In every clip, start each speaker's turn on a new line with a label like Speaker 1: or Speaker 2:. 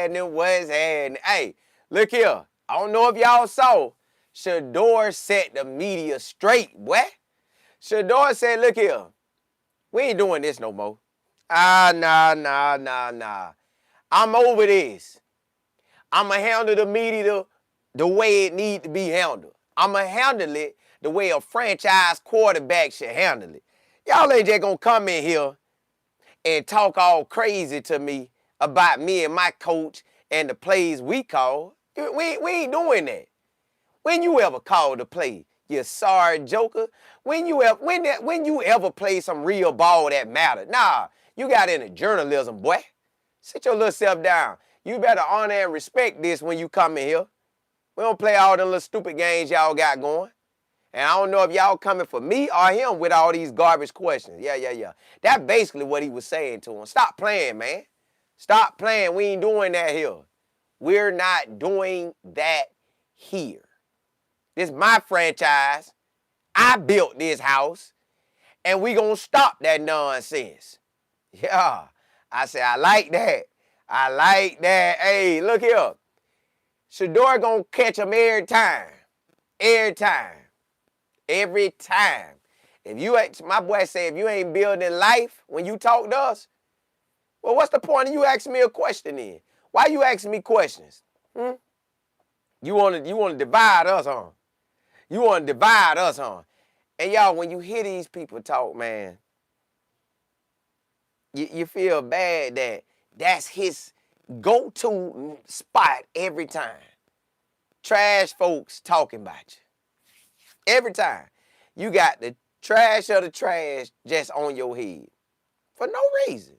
Speaker 1: happening? What's happening? Hey, look here. I don't know if y'all saw. Shedeur set the media straight, boy. Shedeur said, look here. We ain't doing this no more. Nah. I'm over this. I'ma handle the media the way it need to be handled. I'ma handle it the way a franchise quarterback should handle it. Y'all ain't just gonna come in here and talk all crazy to me about me and my coach and the plays we call. We ain't doing that. When you ever called a play, you sorry joker? When you ever play some real ball that mattered? Nah, you got into journalism, boy. Sit your little self down. You better honor and respect this when you come in here. We don't play all them little stupid games y'all got going. And I don't know if y'all coming for me or him with all these garbage questions. Yeah. That's basically what he was saying to him. Stop playing, man. Stop playing. We ain't doing that here. We're not doing that here. This is my franchise. I built this house. And we gonna stop that nonsense. Yeah. I said, I like that. I like that. Hey, look here. Shador gonna catch him every time. Every time. Every time. If you ain't, my boy say, if you ain't building life when you talk to us, well, what's the point of you asking me a question then? Why you asking me questions? You wanna divide us, huh? You wanna divide us, huh? And y'all, when you hear these people talk, man, you feel bad that that's his go-to spot every time. Trash folks talking about you. Every time. You got the trash of the trash just on your head. For no reason.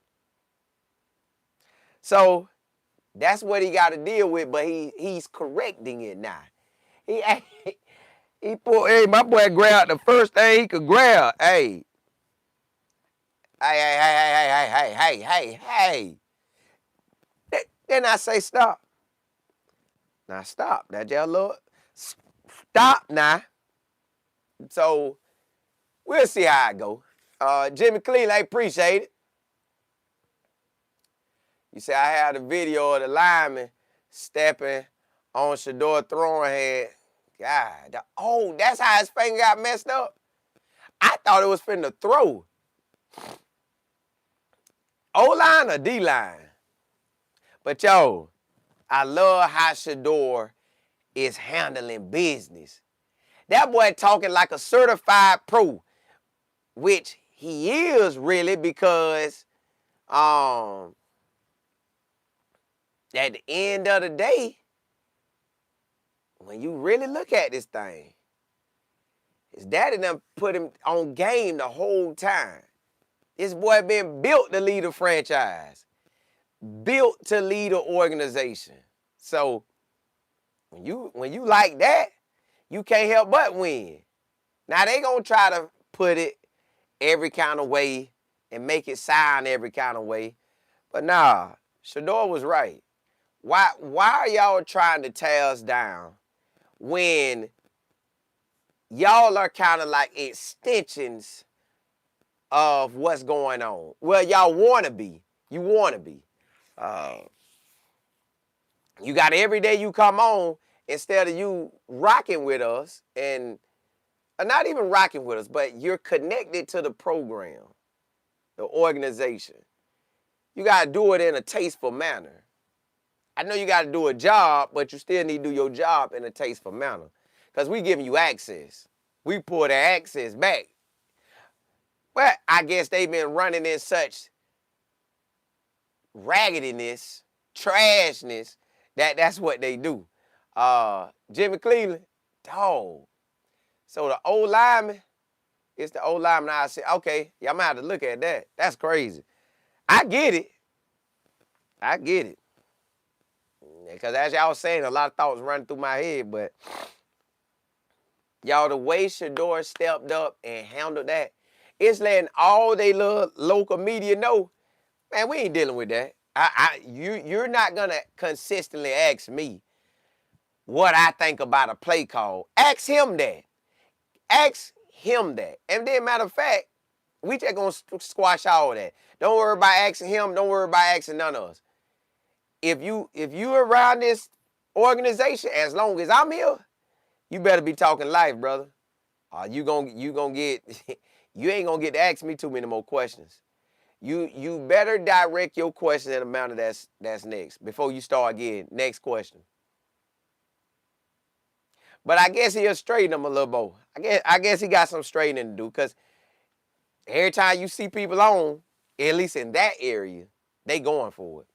Speaker 1: So, that's what he got to deal with, but he's correcting it now. Hey, my boy grabbed the first thing he could grab. Hey. Hey. Then I say stop. Now stop. That just look. Stop now. So we'll see how it go. Jimmy Cleveland, I appreciate it. You say I had a video of the lineman stepping on Shador throwing head. God, that's how his finger got messed up. I thought it was finna throw. O-line or D-line? But yo, I love how Shador is handling business. That boy talking like a certified pro, which he is really because at the end of the day, when you really look at this thing, his daddy done put him on game the whole time. This boy been built to lead a franchise, built to lead an organization. So when you like that, you can't help but win. Now they gonna try to put it every kind of way and make it sound every kind of way, but nah, Shador was right. Why are y'all trying to tear us down when y'all are kind of like extensions of what's going on? Well, y'all want to be. You want to be. You got every day you come on, instead of you rocking with us, and not even rocking with us, but you're connected to the program, the organization. You got to do it in a tasteful manner. I know you got to do a job, but you still need to do your job in a tasteful manner. Because we giving you access. We pull the access back. Well, I guess they've been running in such raggediness, trashness, that's what they do. Jimmy Cleveland, dog. So the old lineman, it's the old lineman. I said, okay, y'all might have to look at that. That's crazy. I get it. Because as y'all was saying, a lot of thoughts running through my head, but y'all, the way Shedeur stepped up and handled that, it's letting all they little local media know, man, we ain't dealing with that. You're not gonna consistently ask me what I think about a play call. Ask him that. And then, matter of fact, we just gonna squash all of that. Don't worry about asking him. Don't worry about asking none of us. if you around this organization, as long as I'm here, you better be talking life, brother. You gonna get you ain't gonna get to ask me too many more questions. You better direct your question in a manner that's next before you start again. Next question. But I guess he'll straighten them a little more. I guess he got some straightening to do, because every time you see people on, at least in that area, they going for it.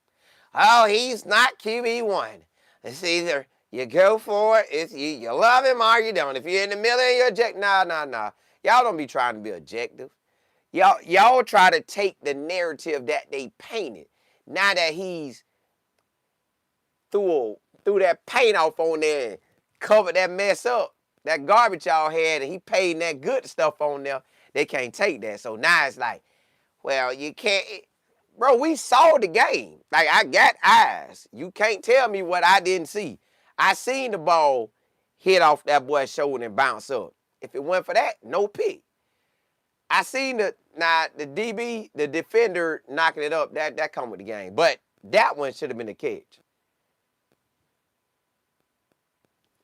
Speaker 1: Oh, he's not QB1. It's either you go for it, it's you love him or you don't. If you're in the middle and you're objective, nah. Y'all don't be trying to be objective. Y'all try to take the narrative that they painted. Now that he's threw that paint off on there and covered that mess up, that garbage y'all had, and he paid that good stuff on there, they can't take that. So now it's like, well, you can't. Bro, we saw the game. Like, I got eyes. You can't tell me what I didn't see. I seen the ball hit off that boy's shoulder and bounce up. If it went for that, no pick. I seen the DB, the defender knocking it up. That come with the game. But that one should have been a catch.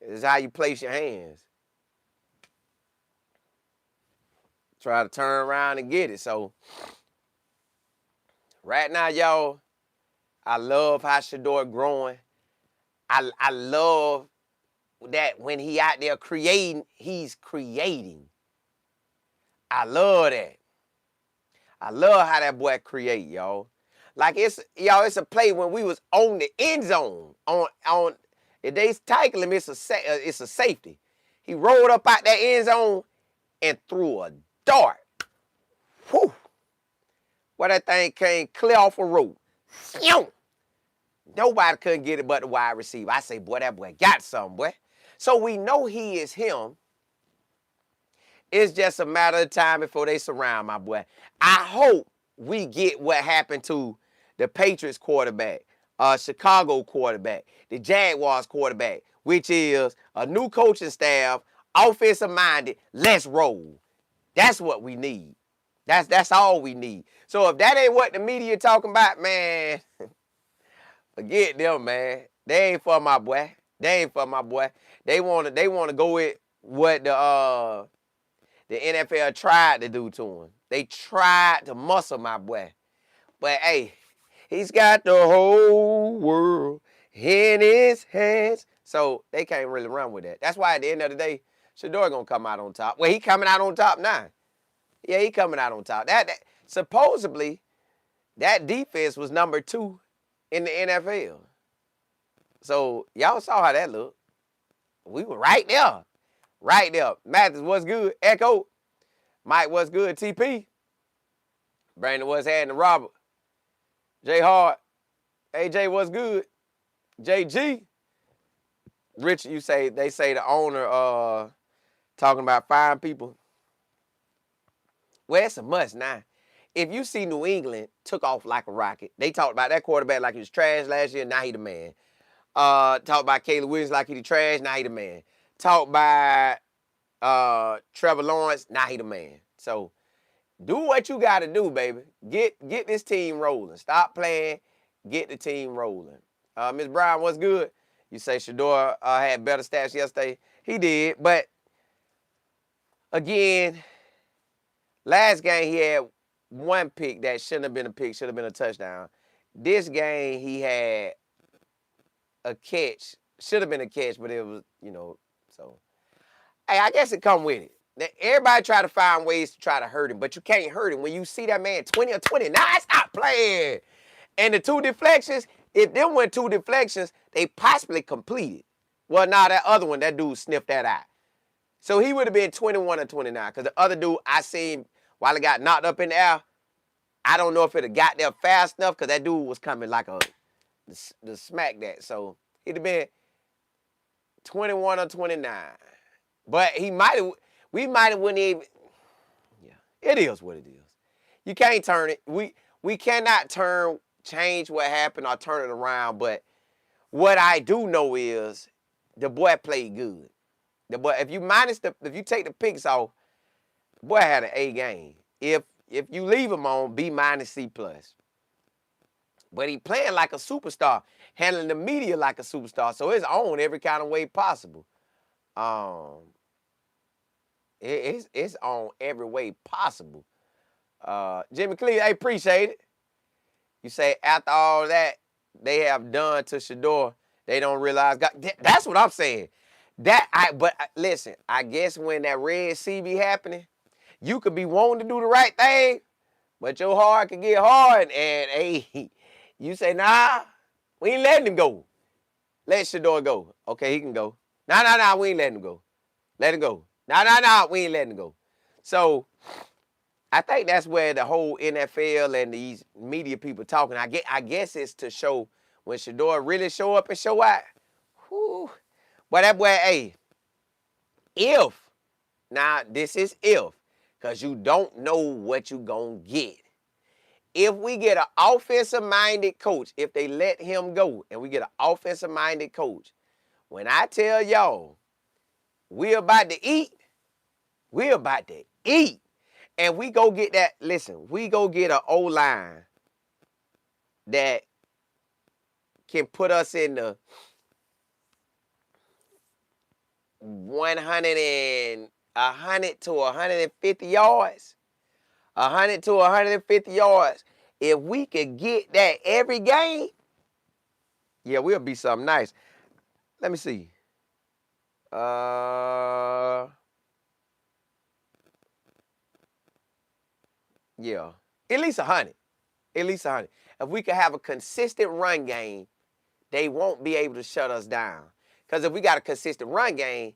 Speaker 1: This is how you place your hands. Try to turn around and get it. So, right now, y'all, I love how Shedeur growing. I love that when he out there creating, he's creating. I love that. I love how that boy create, y'all. Like, it's a play when we was on the end zone. On if they tackle him, it's a safety. He rolled up out that end zone and threw a dart. Whew. Well, that thing came clear off a rope. Nobody couldn't get it but the wide receiver. I say, boy, that boy got something, boy. So we know he is him. It's just a matter of time before they surround my boy. I hope we get what happened to the Patriots quarterback, Chicago quarterback, the Jaguars quarterback, which is a new coaching staff, offensive minded. Let's roll. That's what we need. That's all we need. So if that ain't what the media talking about, man, forget them, man. They ain't for my boy. They ain't for my boy. They wanna go with what the NFL tried to do to him. They tried to muscle my boy. But hey, he's got the whole world in his hands. So they can't really run with that. That's why at the end of the day, Shedeur gonna come out on top. Well, he coming out on top now. Yeah, he coming out on top. That supposedly that defense was number 2 in the NFL. So y'all saw how that looked. We were right there. Right there. Mathis, what's good? Echo. Mike, what's good? TP. Brandon, what's happening? Robert. J Hard. AJ, what's good? JG. Rich, they say the owner talking about fine people. Well, it's a must now. If you see New England took off like a rocket, they talked about that quarterback like he was trash last year, now he the man. Talked about Caleb Williams like he the trash, now he the man. Talked by Trevor Lawrence, now he the man. So do what you got to do, baby. Get this team rolling. Stop playing. Get the team rolling. Ms. Brown, what's good? You say Shedeur had better stats yesterday. He did, but again, last game he had one pick that shouldn't have been a pick, should have been a touchdown. This game he had a catch, should have been a catch, but it was, so. Hey, I guess it come with it. Everybody try to find ways to try to hurt him, but you can't hurt him. When you see that man 20 or 29, stop playing. And the 2 deflections, if them went 2 deflections, they possibly completed. Well, now that other one, that dude sniffed that out. So he would have been 21 or 29, because the other dude, I seen while he got knocked up in the air, I don't know if it had got there fast enough, because that dude was coming like to smack that. So he'd have been 21 or 29. But we might have wouldn't even, yeah, it is what it is. You can't turn it. We cannot change what happened or turn it around, but what I do know is the boy played good. The boy, if you take the picks off, the boy had an A game. If you leave him on, B-, C+. But he playing like a superstar. handling the media like a superstar. So it's on every kind of way possible. It's on every way possible. Jimmy Clee, I appreciate it. You say after all that they have done to Shedeur, they don't realize God. That's what I'm saying. But listen, I guess when that Red Sea be happening, you could be wanting to do the right thing, but your heart can get hard, and hey, you say, nah, we ain't letting him go. Let Shedeur go. Okay, he can go. Nah, we ain't letting him go. Let him go. Nah, we ain't letting him go. So I think that's where the whole NFL and these media people talking. I guess it's to show when Shedeur really show up and show out. Whew. But that boy, hey, if, now this is if, because you don't know what you gonna get. If we get an offensive-minded coach, if they let him go and we get an offensive-minded coach, when I tell y'all, we're about to eat, we're about to eat. And we go get that, listen, we go get an O-line that can put us in the 100 to 150 yards. 100 to 150 yards. If we could get that every game, yeah, we'll be something nice. Let me see. Yeah, at least 100. At least 100. If we could have a consistent run game, they won't be able to shut us down. Because if we got a consistent run game,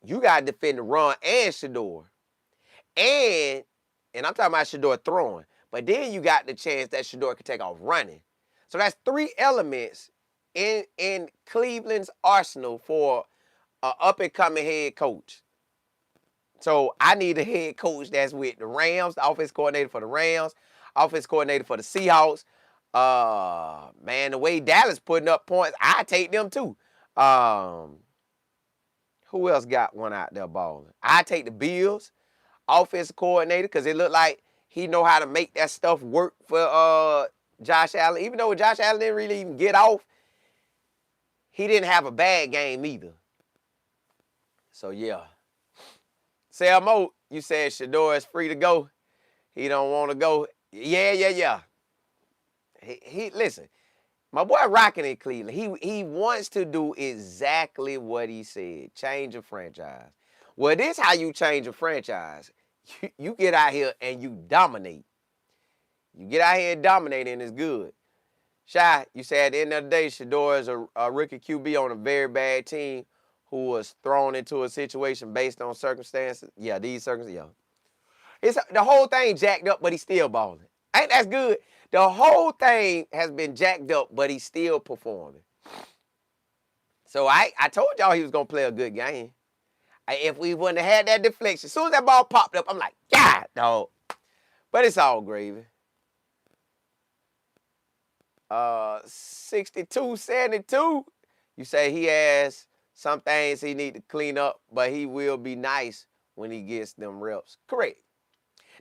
Speaker 1: you got to defend the run and Shedeur. And I'm talking about Shedeur throwing. But then you got the chance that Shedeur could take off running. So that's 3 elements in Cleveland's arsenal for an up-and-coming head coach. So I need a head coach that's with the Rams, the offense coordinator for the Rams, offense coordinator for the Seahawks. Man, the way Dallas putting up points, I take them too. Who else got one out there balling? I take the Bills, offensive coordinator, because it looked like he know how to make that stuff work for Josh Allen. Even though Josh Allen didn't really even get off, he didn't have a bad game either. So yeah. Selmo, you said Shedeur is free to go. He don't want to go. Yeah. He listen, my boy rocking in Cleveland. He wants to do exactly what he said. Change a franchise. Well, this how you change a franchise. You get out here and you dominate. You get out here and dominate, and it's good. Shy, you said at the end of the day, Shedeur is a rookie QB on a very bad team who was thrown into a situation based on circumstances. Yeah, these circumstances, yeah. The whole thing jacked up, but he's still balling. Ain't that good? The whole thing has been jacked up, but he's still performing. So I told y'all he was going to play a good game. If we wouldn't have had that deflection, as soon as that ball popped up, I'm like, God, dog. But it's all gravy. 62-72. You say he has some things he need to clean up, but he will be nice when he gets them reps. Correct.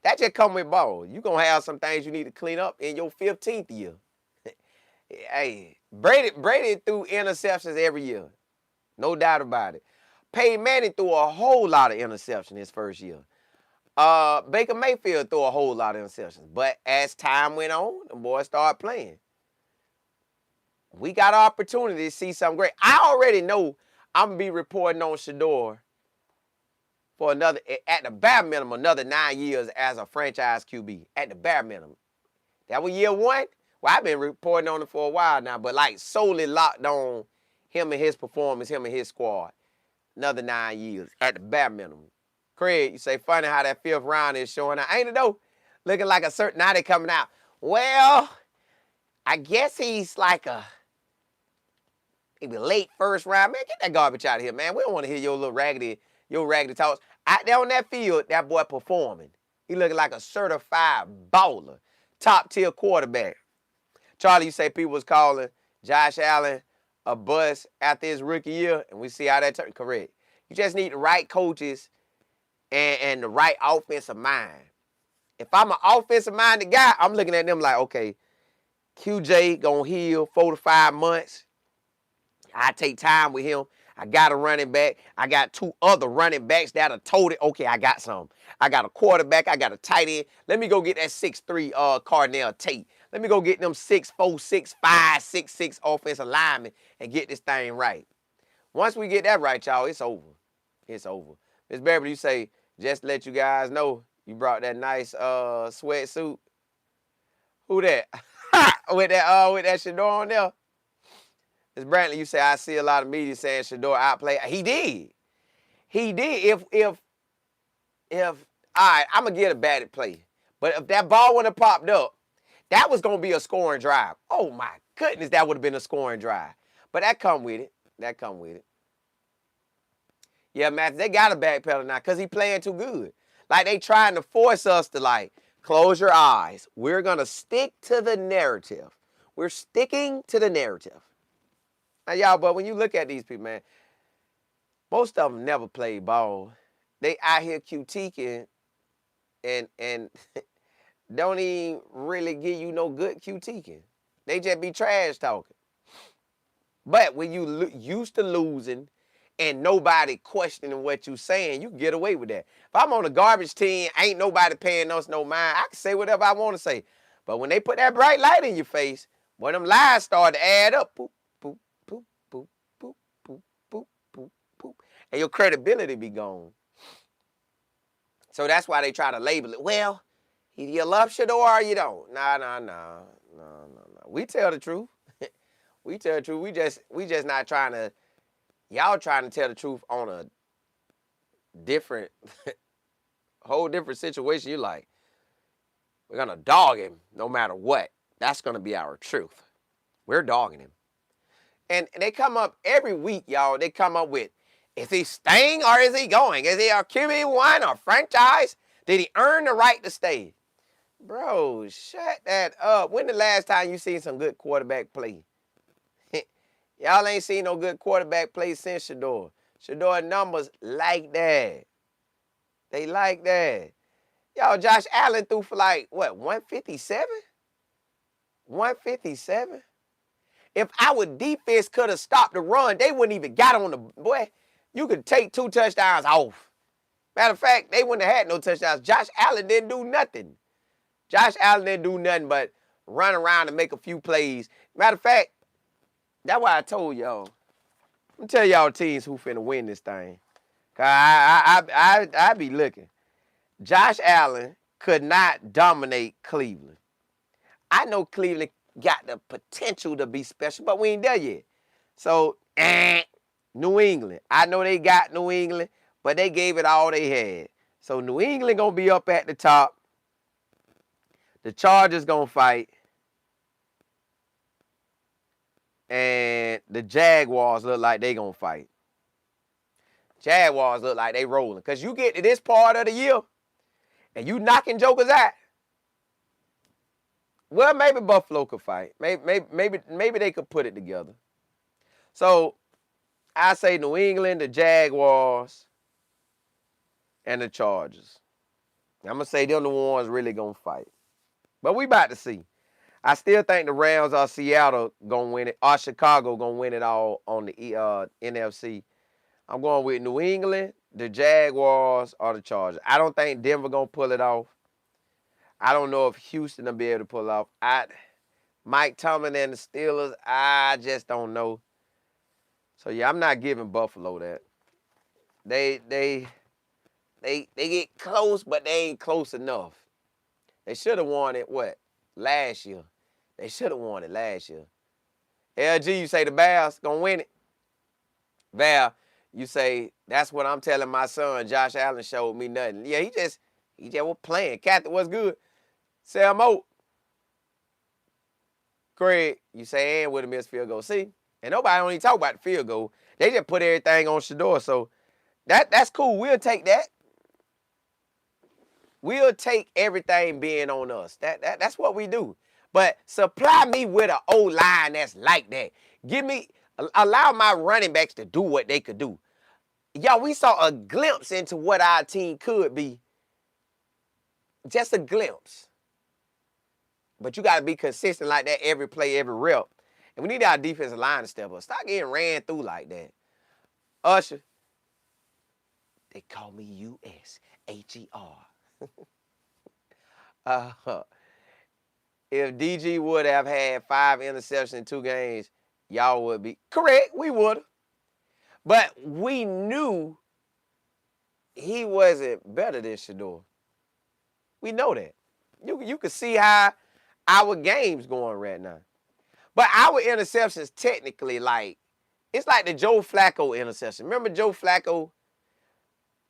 Speaker 1: That just come with ball. You're going to have some things you need to clean up in your 15th year. Hey, Brady threw interceptions every year. No doubt about it. Peyton Manning threw a whole lot of interceptions his first year. Baker Mayfield threw a whole lot of interceptions. But as time went on, the boys started playing. We got an opportunity to see something great. I already know I'm going to be reporting on Shedeur for another, at the bare minimum, another 9 years as a franchise QB. At the bare minimum. That was year 1. Well, I've been reporting on it for a while now, but like solely locked on him and his performance, him and his squad. Another 9 years at the bare minimum. Craig, you say, funny how that 5th round is showing out. Ain't it though? Looking like a certain, now they coming out. Well, I guess he's like a maybe late 1st round. Man, get that garbage out of here, man. We don't want to hear your raggedy talks. Out there on that field, that boy performing. He looking like a certified baller. Top tier quarterback. Charlie, you say people was calling Josh Allen a bust after his rookie year, and we see how that turned. Correct. You just need the right coaches and the right offensive mind. If I'm an offensive-minded guy, I'm looking at them like, okay, QJ gonna heal 4 to 5 months. I take time with him. I got a running back. I got 2 other running backs that are told it. Okay, I got some. I got a quarterback. I got a tight end. Let me go get that 6'3" Cardinal Tate. Let me go get them 6'4", 6'5", 6'6" offensive linemen and get this thing right. Once we get that right, y'all, it's over. It's over. Miss Beverly, you say, just to let you guys know, you brought that nice sweatsuit. Who that? with that Shedeur on there. Ms. Brantley, you say, I see a lot of media saying Shador outplayed. He did. He did. All right, I'm going to get a batted play. But if that ball wouldn't have popped up, that was going to be a scoring drive. Oh, my goodness, that would have been a scoring drive. But that come with it. That come with it. Yeah, Matthew, they got a backpedal now because he playing too good. Like, they trying to force us to, like, close your eyes. We're going to stick to the narrative. We're sticking to the narrative. Now, y'all, but when you look at these people, man, most of them never played ball. They out here critiquing and don't even really give you no good critiquing. They just be trash talking. But when you used to losing and nobody questioning what you saying, you can get away with that. If I'm on a garbage team, ain't nobody paying us no mind. I can say whatever I want to say. But when they put that bright light in your face, when them lies start to add up, poop, poop, poop, poop, poop, poop, poop, poop, poop, and your credibility be gone. So that's why they try to label it. Well, either you love Shedeur or you don't. Nah. We tell the truth. We tell the truth. We just not trying to. Y'all trying to tell the truth on a different, whole different situation. You like, we're gonna dog him no matter what. That's gonna be our truth. We're dogging him. And they come up every week, y'all. They come up with, is he staying or is he going? Is he a QB1 or franchise? Did he earn the right to stay? Bro, shut that up. When the last time you seen some good quarterback play? Y'all ain't seen no good quarterback play since Shedeur. Shedeur numbers like that. They like that. Y'all, Josh Allen threw for like, what, 157? 157? If our defense could have stopped the run, they wouldn't even got on the, boy, you could take 2 touchdowns off. Matter of fact, they wouldn't have had no touchdowns. Josh Allen didn't do nothing. Josh Allen didn't do nothing but run around and make a few plays. Matter of fact, that's why I told y'all. I'm tell y'all teams who finna win this thing. Cause I be looking. Josh Allen could not dominate Cleveland. I know Cleveland got the potential to be special, but we ain't there yet. So, New England. I know they got New England, but they gave it all they had. So New England gonna be up at the top. The Chargers gonna fight. And the Jaguars look like they gonna fight. Jaguars look like they rolling. Because you get to this part of the year and you knocking jokers out. Well, maybe Buffalo could fight. Maybe they could put it together. So I say New England, the Jaguars, and the Chargers. I'm going to say they're the ones really going to fight. But we about to see. I still think the Rams or Seattle going to win it, or Chicago going to win it all on the NFC. I'm going with New England, the Jaguars, or the Chargers. I don't think Denver going to pull it off. I don't know if Houston will be able to pull it off. Mike Tomlin and the Steelers, I just don't know. So, yeah, I'm not giving Buffalo that. They get close, but they ain't close enough. They should have won it, last year. They should have won it last year. LG, you say the Bears going to win it? Val, you say, that's what I'm telling my son. Josh Allen showed me nothing. Yeah, he just was playing. Kathy, what's good? Sam Oak. Craig, you say, and with a missed field goal. See, and nobody only talk about the field goal. They just put everything on Shedeur. So that's cool. We'll take that. We'll take everything being on us. That's what we do. But supply me with an O-line that's like that. Allow my running backs to do what they could do. Y'all, we saw a glimpse into what our team could be. Just a glimpse. But you got to be consistent like that every play, every rep. And we need our defensive line to step up. Stop getting ran through like that. Usher, they call me U-S-H-E-R. If DG would have had 5 interceptions in 2 games, y'all would be correct. We would have. But we knew he wasn't better than Shedeur. We know that. You can see how our game's going right now. But our interceptions technically, like, it's like the Joe Flacco interception. Remember Joe Flacco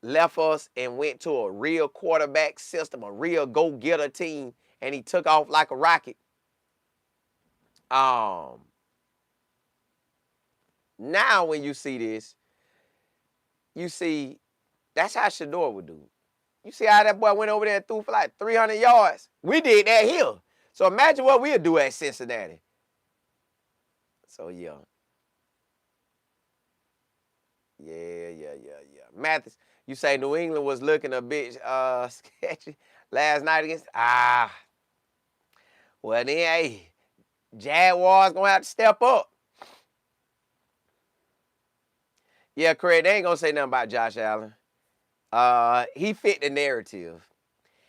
Speaker 1: left us and went to a real quarterback system, a real go-getter team, and he took off like a rocket? Now when you see this, you see that's how Shedeur would do. You see how that boy went over there and threw for like 300 yards? We did that here. So imagine what we'll do at Cincinnati. So, yeah. Yeah. Mathis, you say New England was looking a bit sketchy last night against... Well, then, hey, Jaguars going to have to step up. Yeah, Craig, they ain't going to say nothing about Josh Allen. He fit the narrative.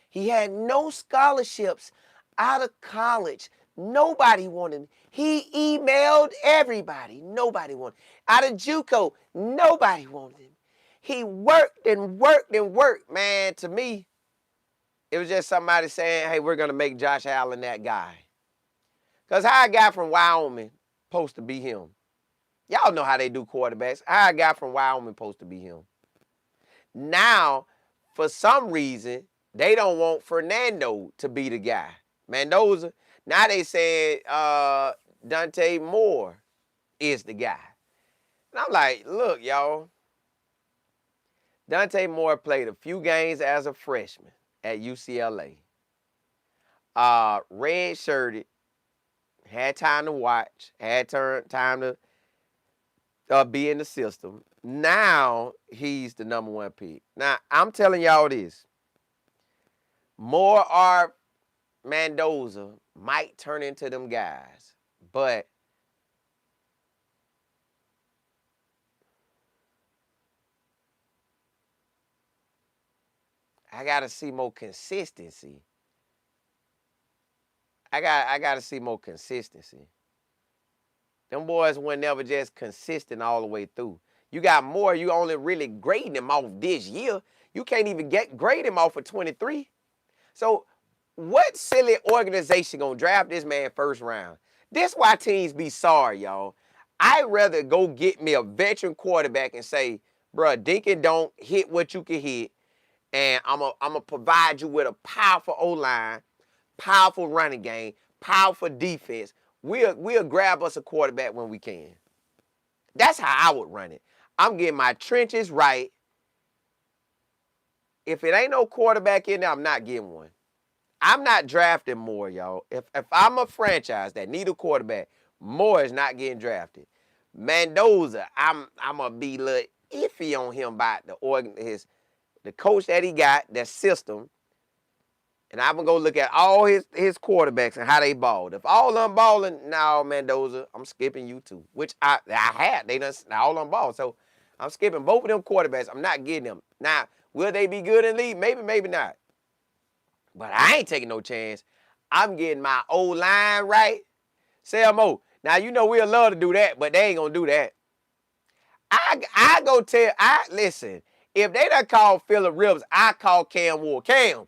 Speaker 1: He had no scholarships out of college. Nobody wanted him. He emailed everybody. Nobody wanted him. Out of JUCO, nobody wanted him. He worked and worked and worked. Man, to me, it was just somebody saying, hey, we're going to make Josh Allen that guy. Because how a guy from Wyoming supposed to be him? Y'all know how they do quarterbacks. How a guy from Wyoming supposed to be him? Now, for some reason, they don't want Fernando to be the guy. Mendoza. Now they said Dante Moore is the guy. And I'm like, look, y'all. Dante Moore played a few games as a freshman at UCLA. Red-shirted. Had time to watch. Had time to be in the system. Now he's the number 1 pick. Now, I'm telling y'all this. Moore or Mendoza might turn into them guys. But I got to see more consistency. I got to see more consistency. Them boys were never just consistent all the way through. You got more, you only really grading him off this year. You can't even grade him off for 23. So what silly organization gonna draft this man first round? This why teams be sorry, y'all. I'd rather go get me a veteran quarterback and say, bruh, dink and don't hit what you can hit, and I'm a provide you with a powerful O-line, powerful running game, powerful defense. We'll grab us a quarterback when we can. That's how I would run it. I'm getting my trenches right. If it ain't no quarterback in there, I'm not getting one. I'm not drafting Moore, y'all. If I'm a franchise that need a quarterback, Moore is not getting drafted. Mendoza, I'm gonna be a little iffy on him by the coach that he got, that system. And I'm gonna go look at all his quarterbacks and how they balled. If all of them balling, no, Mendoza, I'm skipping you too. Which I had. They done all of them ball. So I'm skipping both of them quarterbacks. I'm not getting them. Now, will they be good in the league? Maybe, maybe not. But I ain't taking no chance. I'm getting my O-line right. Sell more. Now, you know we'll love to do that, but they ain't gonna do that. Listen, if they done called Phillip Rivers, I call Cam Ward. Cam,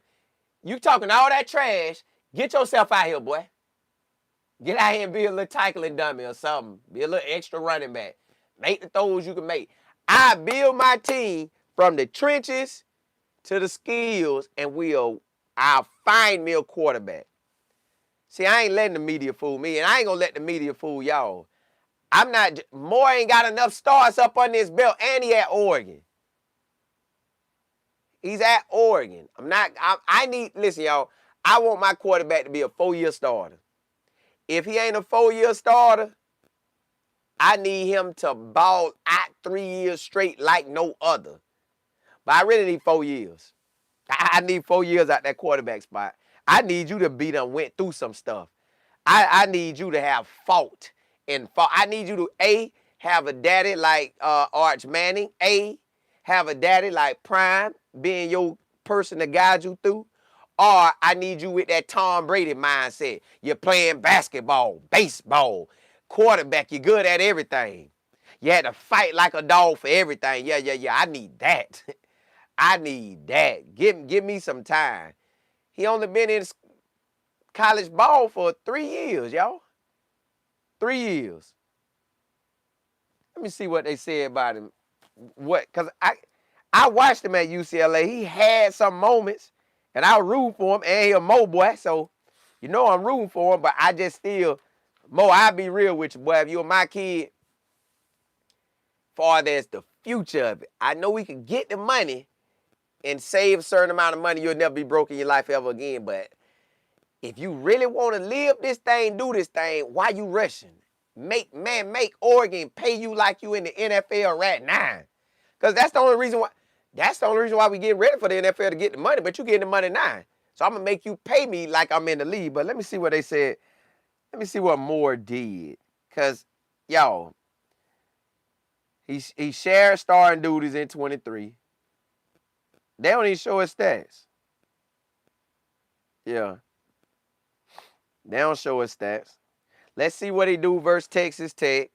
Speaker 1: you talking all that trash, get yourself out here, boy. Get out here and be a little tackling dummy or something. Be a little extra running back. Make the throws you can make. I build my team from the trenches to the skills, and I'll find me a quarterback. See, I ain't letting the media fool me, and I ain't gonna let the media fool y'all. Moore ain't got enough stars up on his belt, and he at Oregon. He's at Oregon. Listen, y'all, I want my quarterback to be a 4-year starter. If he ain't a 4-year starter, I need him to ball out 3 years straight like no other. But I really need 4 years. I need 4 years out that quarterback spot. I need you to be done went through some stuff. I need you to have fought and fought. I need you to have a daddy like Arch Manning. Have a daddy like Prime, being your person to guide you through. Or I need you with that Tom Brady mindset. You're playing basketball, baseball, quarterback. You're good at everything. You had to fight like a dog for everything. Yeah. I need that. I need that. Give me some time. He only been in college ball for 3 years, y'all. 3 years. Let me see what they say about him. Because I watched him at UCLA. He had some moments, and I was rooting for him, and he a Mo boy, so you know I'm rooting for him, but I just still, Mo, I'll be real with you, boy. If you're my kid, far as the future of it, I know we can get the money and save a certain amount of money. You'll never be broke in your life ever again, but if you really want to live this thing, do this thing, why you rushing? Make Oregon pay you like you in the NFL right now. Because that's the only reason why we get ready for the NFL to get the money, but you getting the money now. So I'm going to make you pay me like I'm in the league. But let me see what they said. Let me see what Moore did. Because, y'all, he shared starting duties in 23. They don't even show his stats. Yeah. They don't show his stats. Let's see what he do versus Texas Tech.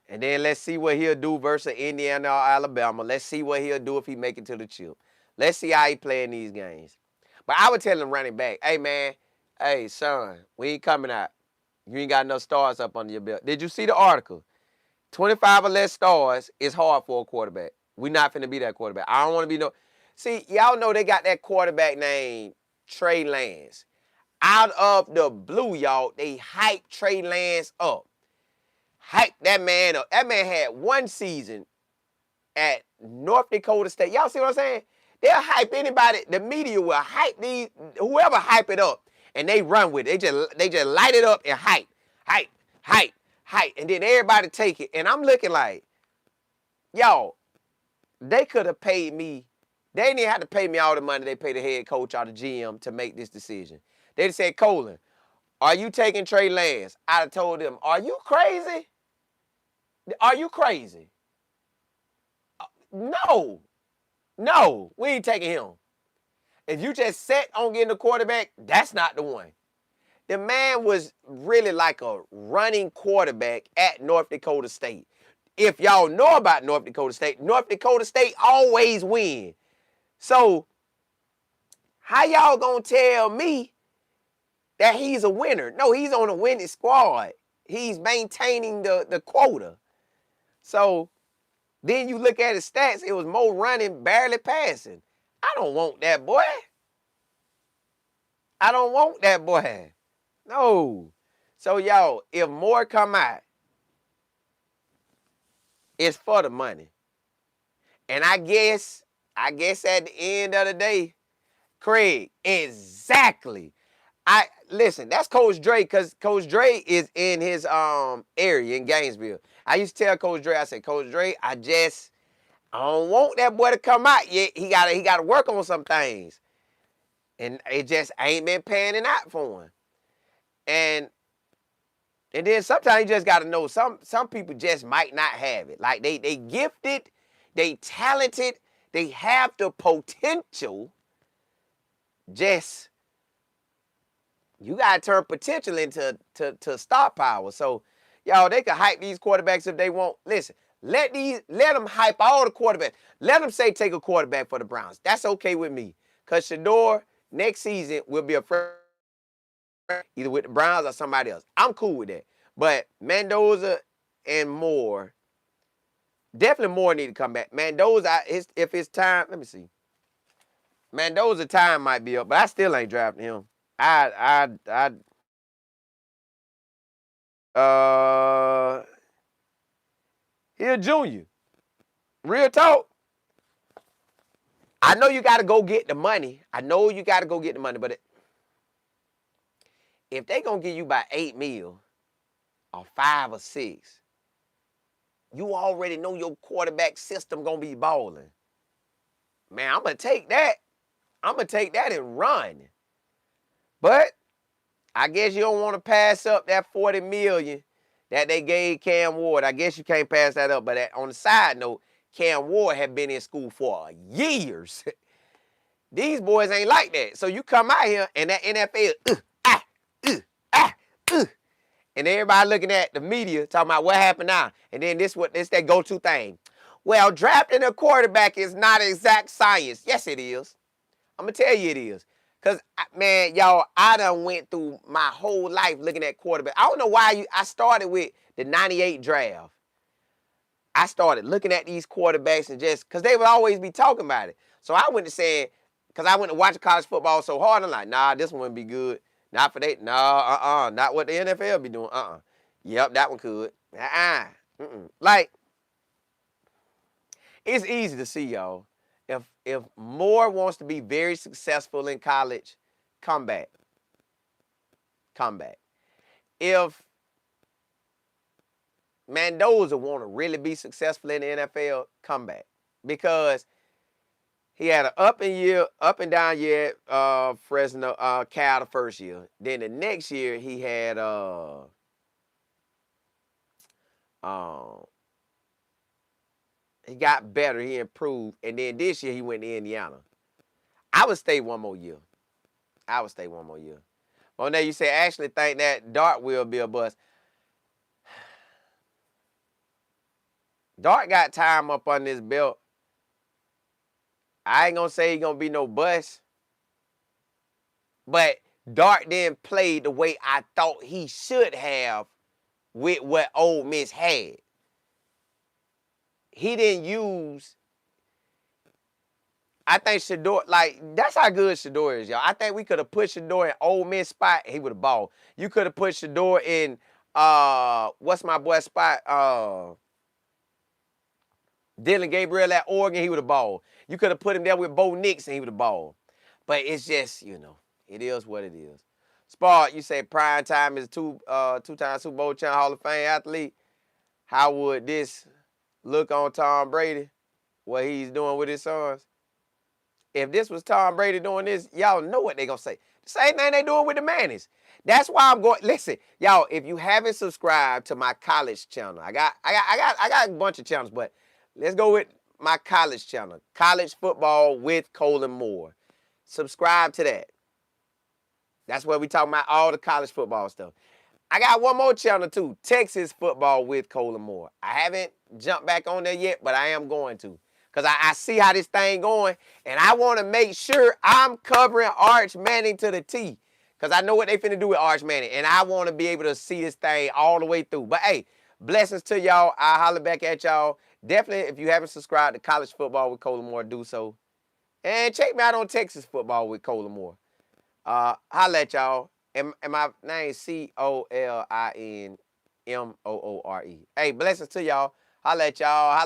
Speaker 1: And then let's see what he'll do versus Indiana or Alabama. Let's see what he'll do if he make it to the chip. Let's see how he play in these games. But I would tell him running back, hey, man, hey, son, we ain't coming out. You ain't got enough stars up under your belt. Did you see the article? 25 or less stars is hard for a quarterback. We not finna be that quarterback. I don't want to be no. See, y'all know they got that quarterback named Trey Lance. Out of the blue, y'all, they hyped Trey Lance up. Hyped that man up. That man had one season at North Dakota State. Y'all see what I'm saying? They'll hype anybody. The media will hype these, whoever hype it up, and they run with it. They just light it up and hype. And then everybody take it. And I'm looking like, y'all, they could have paid me. They didn't even have to pay me all the money they paid the head coach or the GM to make this decision. They just said, Colin, are you taking Trey Lance? I'd have told them, are you crazy? Are you crazy? No, we ain't taking him. If you just set on getting the quarterback, that's not the one. The man was really like a running quarterback at North Dakota State. If y'all know about North Dakota State always win. So, how y'all gonna tell me that he's a winner? No, he's on a winning squad. He's maintaining the quota. So, then you look at his stats, it was more running, barely passing. I don't want that boy. I don't want that boy. No. So, y'all, if more come out, it's for the money. And I guess at the end of the day, Craig, exactly. Listen, that's Coach Dre, because Coach Dre is in his area in Gainesville. I used to tell Coach Dre, I said, Coach Dre, I don't want that boy to come out yet. He gotta work on some things. And it just ain't been panning out for him. And then sometimes you just gotta know some people just might not have it. Like they gifted, they talented, they have the potential. Just you gotta turn potential into star power. So y'all, they can hype these quarterbacks if they want. Listen, let them hype all the quarterbacks. Let them say take a quarterback for the Browns. That's okay with me. Because Shedeur next season will be a freshman either with the Browns or somebody else. I'm cool with that. But Mendoza and Moore, definitely Moore need to come back. Mendoza, if it's time, let me see. Mendoza time might be up, but I still ain't drafting him. He a junior. Real talk. I know you got to go get the money. But if they going to give you about $8 million or 5 or 6, you already know your quarterback system going to be balling. Man, I'm going to take that. And run. But I guess you don't want to pass up that $40 million that they gave Cam Ward. I guess you can't pass that up. But on the side note, Cam Ward had been in school for years. These boys ain't like that. So you come out here and that NFL, uh, uh, and everybody looking at the media talking about what happened now. And then this that go-to thing. Well, drafting a quarterback is not exact science. Yes, it is. I'm going to tell you it is. Because, man, y'all, I done went through my whole life looking at quarterback. I don't know why I started with the 98 draft. I started looking at these quarterbacks and just, because they would always be talking about it. So I went to saying, because I went to watch college football so hard, I'm like, nah, this one wouldn't be good. Not for that. No, not what the NFL be doing. Yep, that one could. Like, it's easy to see, y'all. If Moore wants to be very successful in college, come back. Come back. If Mendoza want to really be successful in the NFL, come back. Because he had an up and down year at Fresno, Cal the first year. Then the next year he had he got better, he improved, and then this year he went to Indiana. I would stay one more year. Well, now you say actually think that Dart will be a bust. Dart got time up on this belt. I ain't gonna say he gonna be no bust, but Dart didn't play the way I thought he should have with what Ole Miss had. He didn't use. I think Shedeur, like, that's how good Shedeur is, y'all. I think we could have put Shedeur in Ole Miss spot, and he would have balled. You could have put Shedeur in, what's my boy spot? Dylan Gabriel at Oregon, he would have balled. You could have put him there with Bo Nix, and he would have balled. But it's just, it is what it is. Spart, you say prime time is two-time Super Bowl champ Hall of Fame athlete. How would this look on Tom Brady, what he's doing with his sons? If this was Tom Brady doing this, y'all know what they gonna say. The same thing they doing with the Mannings. That's why I'm going. Listen, y'all, if you haven't subscribed to my college channel, I got a bunch of channels, but let's go with my college channel, College Football with Colin Moore. Subscribe to that. That's where we talking about all the college football stuff. I got one more channel too, Texas Football with Colin Moore. I haven't jumped back on there yet, but I am going to. Because I see how this thing going, and I want to make sure I'm covering Arch Manning to the T. Because I know what they finna do with Arch Manning, and I want to be able to see this thing all the way through. But, hey, blessings to y'all. I'll holler back at y'all. Definitely, if you haven't subscribed to College Football with Colin Moore, do so. And check me out on Texas Football with Colin Moore. Holla at y'all. And my name is COLINMOORE. Hey, blessings to y'all. Holla at y'all. Holla.